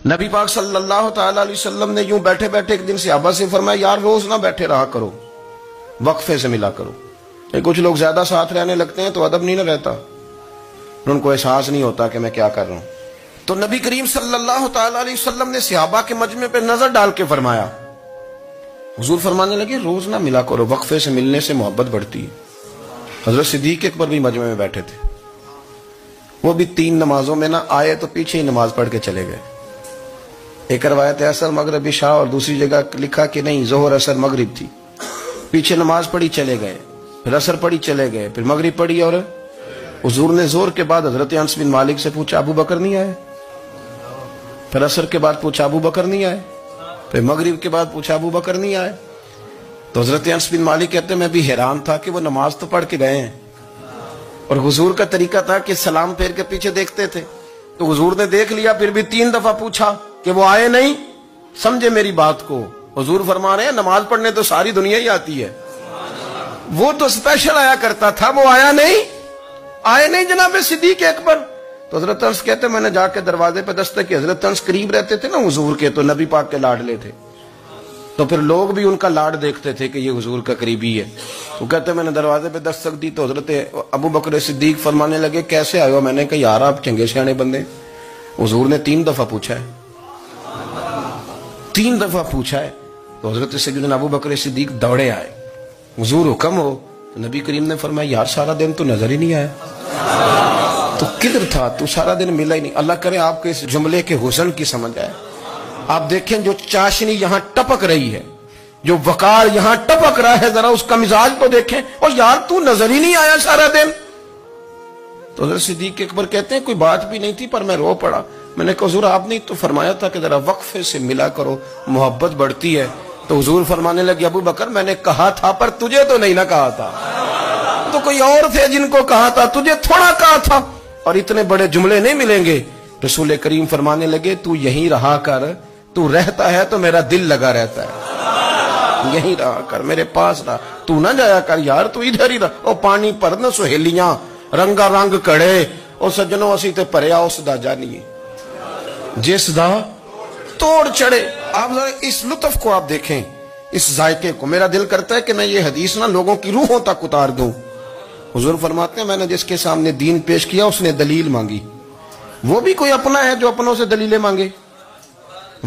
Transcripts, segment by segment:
نبی پاک صلی اللہ تعالی علیہ وسلم نے یوں بیٹھے بیٹھے ایک دن صحابہ سے فرمایا یار روز نہ بیٹھے رہا کرو، وقفے سے ملا کرو۔ کچھ لوگ زیادہ ساتھ رہنے لگتے ہیں تو ادب نہیں نہ رہتا، ان کو احساس نہیں ہوتا کہ میں کیا کر رہا ہوں۔ تو نبی کریم صلی اللہ تعالی علیہ وسلم نے صحابہ کے مجمع پہ نظر ڈال کے فرمایا، حضور فرمانے لگے روز نہ ملا کرو، وقفے سے ملنے سے محبت بڑھتی ہے۔ حضرت صدیق اکبر بھی مجمع میں بیٹھے تھے، وہ بھی 3 نمازوں میں نہ آئے تو پیچھے ہی نماز پڑھ کے چلے گئے۔ ایک روایت ہے عصر مغرب عشاء، اور دوسری جگہ لکھا کہ نہیں ظہر عصر مغرب تھی، پیچھے نماز پڑھی چلے گئے، پھر عصر پڑھی چلے گئے، پھر مغرب پڑھی، اور حضور نے زور کے بعد حضرت انس بن مالک سے پوچھا ابو بکر نہیں آئے؟ پھر عصر کے بعد پوچھا ابو بکر نہیں آئے؟ پھر مغرب کے بعد پوچھا ابو بکر نہیں آئے؟ تو حضرت انس بن مالک کہتے ہیں میں بھی حیران تھا کہ وہ نماز تو پڑھ کے گئے ہیں، اور حضور کا طریقہ تھا کہ سلام پھیر کے پیچھے دیکھتے تھے، تو حضور نے دیکھ لیا، پھر بھی 3 دفعہ پوچھا کہ وہ آئے نہیں؟ سمجھے میری بات کو؟ حضور فرما رہے ہیں نماز پڑھنے تو ساری دنیا ہی آتی ہے، وہ تو اسپیشل آیا کرتا تھا، وہ آیا نہیں؟ آئے نہیں جناب صدیق اکبر؟ تو حضرت انس کہتے ہیں میں نے جا کے دروازے پہ دستک کی، حضرت انس قریب رہتے تھے نا حضور کے، تو نبی پاک کے لاڈلے تھے، تو پھر لوگ بھی ان کا لاڈ دیکھتے تھے کہ یہ حضور کا قریبی ہے۔ وہ کہتے ہیں میں نے دروازے پہ دستک دی تو حضرت ابو بکر صدیق فرمانے لگے کیسے آئے ہو؟ میں نے کہا یار آپ چنگے سیانے بندے، حضور نے 3 دفعہ پوچھا ہے، 3 دفعہ پوچھا ہے۔ تو حضرت سیدنا ابو بکر صدیق دوڑے آئے، حضور حکم ہو؟ تو نبی کریم نے فرمایا یار سارا دن تو نظر ہی نہیں آیا، تو کدھر تھا تو؟ سارا دن ملا ہی نہیں۔ اللہ کرے آپ کے اس جملے کے حسن کی سمجھ آئے۔ آپ دیکھیں جو چاشنی یہاں ٹپک رہی ہے، جو وقار یہاں ٹپک رہا ہے، ذرا اس کا مزاج کو دیکھیں، اور یار تو نظر ہی نہیں آیا سارا دن۔ تو حضرت صدیق اکبر کہتے ہیں کوئی بات بھی نہیں تھی پر میں رو پڑا۔ میں نے کہا حضور آپ نے تو فرمایا تھا کہ ذرا وقفے سے ملا کرو، محبت بڑھتی ہے۔ تو حضور فرمانے لگے ابو بکر میں نے کہا تھا پر تجھے تو نہیں نہ کہا تھا، تو کوئی اور تھے جن کو کہا تھا، تجھے تھوڑا کہا تھا، اور اتنے بڑے جملے نہیں ملیں گے۔ رسول کریم فرمانے لگے تو یہیں رہا کر، تو رہتا ہے تو میرا دل لگا رہتا ہے، یہیں رہا کر، میرے پاس رہا، تو نہ جایا کر یار، تو ادھر ہی رہا۔ او پانی پر نہ سہیلیاں رنگا رنگ کڑے، او سجنوں اسی تے پریا اس دا جانیے جس دا توڑ چڑھے۔ آپ ذرا اس لطف کو آپ دیکھیں، اس ذائقے کو۔ میرا دل کرتا ہے کہ میں یہ حدیث نہ لوگوں کی روحوں تک اتار دوں۔ حضور فرماتے ہیں میں نے جس کے سامنے دین پیش کیا اس نے دلیل مانگی، وہ بھی کوئی اپنا ہے جو اپنوں سے دلیلیں مانگے،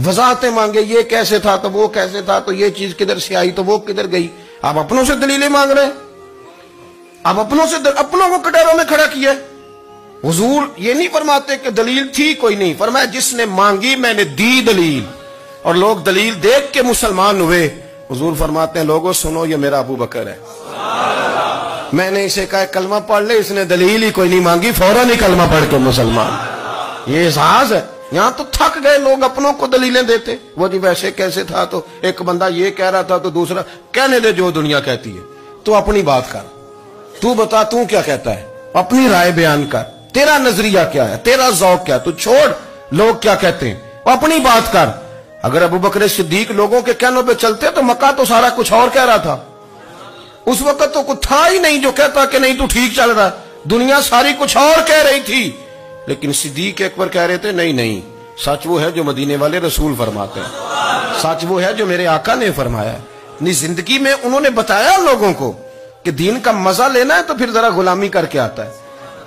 وضاحتیں مانگے، یہ کیسے تھا تو وہ کیسے تھا، تو یہ چیز کدھر سے آئی تو وہ کدھر گئی۔ آپ اپنوں سے دلیلیں مانگ رہے ہیں، آپ اپنوں کو کٹوروں میں کھڑا کیا ہے۔ حضور یہ نہیں فرماتے کہ دلیل تھی کوئی نہیں، فرمایا جس نے مانگی میں نے دی دلیل، اور لوگ دلیل دیکھ کے مسلمان ہوئے۔ حضور فرماتے ہیں لوگوں سنو یہ میرا ابو بکر ہے، میں نے اسے کہا کلمہ پڑھ لے، اس نے دلیل ہی کوئی نہیں مانگی، فوراً ہی کلمہ پڑھ کے مسلمان۔ یہ احساس ہے۔ یہاں تو تھک گئے لوگ اپنوں کو دلیلیں دیتے، وہ جی ویسے کیسے تھا، تو ایک بندہ یہ کہہ رہا تھا تو دوسرا کہنے دے جو دنیا کہتی ہے، تو اپنی بات کر، تو بتا تو کیا کہتا ہے، اپنی رائے بیان کر، تیرا نظریہ کیا ہے، تیرا ذوق کیا، تو چھوڑ لوگ کیا کہتے ہیں، اپنی بات کر۔ اگر ابو بکر صدیق لوگوں کے کہنوں پہ چلتے تو مکہ تو سارا کچھ اور کہہ رہا تھا، اس وقت تو کچھ تھا ہی نہیں جو کہتا کہ نہیں تو ٹھیک چل رہا، دنیا ساری کچھ اور کہہ رہی تھی، لیکن صدیق اکبر کہہ رہے تھے نہیں نہیں، سچ وہ ہے جو مدینے والے رسول فرماتے ہیں، سچ وہ ہے جو میرے آقا نے فرمایا ہے۔ اپنی زندگی میں انہوں نے بتایا لوگوں کو کہ دین کا مزہ لینا ہے تو پھر ذرا غلامی کر کے آتا ہے،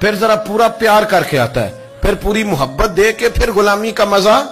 پھر ذرا پورا پیار کر کے آتا ہے، پھر پوری محبت دے کے پھر غلامی کا مزہ